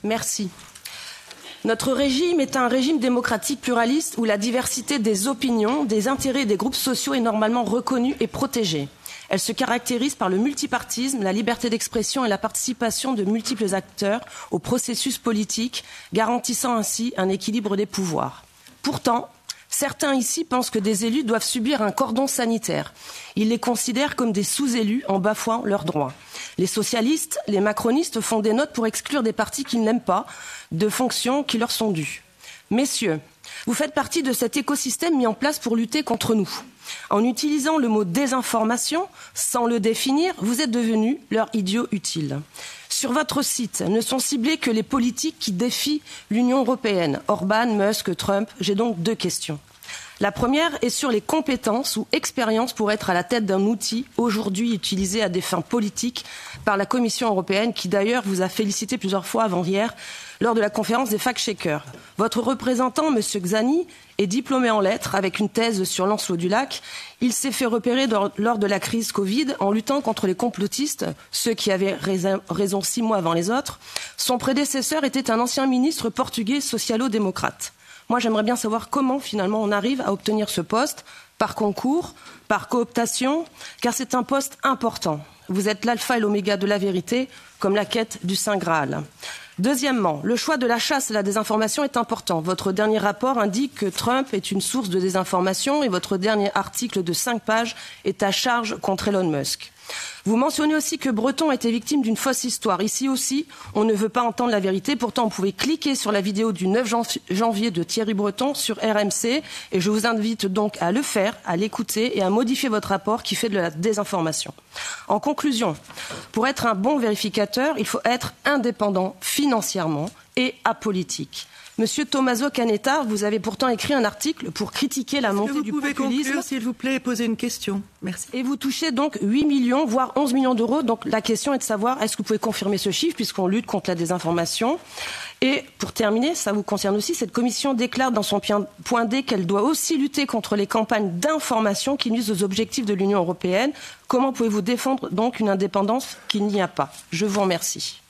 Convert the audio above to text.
Merci. Notre régime est un régime démocratique pluraliste où la diversité des opinions, des intérêts et des groupes sociaux est normalement reconnue et protégée. Elle se caractérise par le multipartisme, la liberté d'expression et la participation de multiples acteurs au processus politique, garantissant ainsi un équilibre des pouvoirs. Pourtant, certains ici pensent que des élus doivent subir un cordon sanitaire. Ils les considèrent comme des sous-élus en bafouant leurs droits. Les socialistes, les macronistes font des notes pour exclure des partis qu'ils n'aiment pas de fonctions qui leur sont dues. Messieurs, vous faites partie de cet écosystème mis en place pour lutter contre nous. En utilisant le mot désinformation, sans le définir, vous êtes devenus leur idiot utile. Sur votre site, ne sont ciblés que les politiques qui défient l'Union européenne. Orban, Musk, Trump. J'ai donc 2 questions. La première est sur les compétences ou expériences pour être à la tête d'un outil aujourd'hui utilisé à des fins politiques par la Commission européenne, qui d'ailleurs vous a félicité plusieurs fois avant-hier lors de la conférence des fact-checkers. Votre représentant, M. Xani, est diplômé en lettres avec une thèse sur Lancelot-du-Lac. Il s'est fait repérer lors de la crise Covid en luttant contre les complotistes, ceux qui avaient raison 6 mois avant les autres. Son prédécesseur était un ancien ministre portugais socialo-démocrate. Moi, j'aimerais bien savoir comment, finalement, on arrive à obtenir ce poste, par concours, par cooptation, car c'est un poste important. Vous êtes l'alpha et l'oméga de la vérité, comme la quête du Saint Graal. Deuxièmement, le choix de la chasse à la désinformation est important. Votre dernier rapport indique que Trump est une source de désinformation et votre dernier article de 5 pages est à charge contre Elon Musk. Vous mentionnez aussi que Breton était victime d'une fausse histoire. Ici aussi, on ne veut pas entendre la vérité. Pourtant, vous pouvez cliquer sur la vidéo du 9 janvier de Thierry Breton sur RMC. Et je vous invite donc à le faire, à l'écouter et à modifier votre rapport qui fait de la désinformation. En conclusion, pour être un bon vérificateur, il faut être indépendant financièrement et apolitique. Monsieur Tommaso Canetta, vous avez pourtant écrit un article pour critiquer la montée du populisme. Vous pouvez conclure, s'il vous plaît, et poser une question. Merci. Et vous touchez donc 8 millions, voire 11 millions d'euros. Donc la question est de savoir, est-ce que vous pouvez confirmer ce chiffre, puisqu'on lutte contre la désinformation? Et pour terminer, ça vous concerne aussi, cette commission déclare dans son point D qu'elle doit aussi lutter contre les campagnes d'information qui nuisent aux objectifs de l'Union européenne. Comment pouvez-vous défendre donc une indépendance qu'il n'y a pas? Je vous remercie.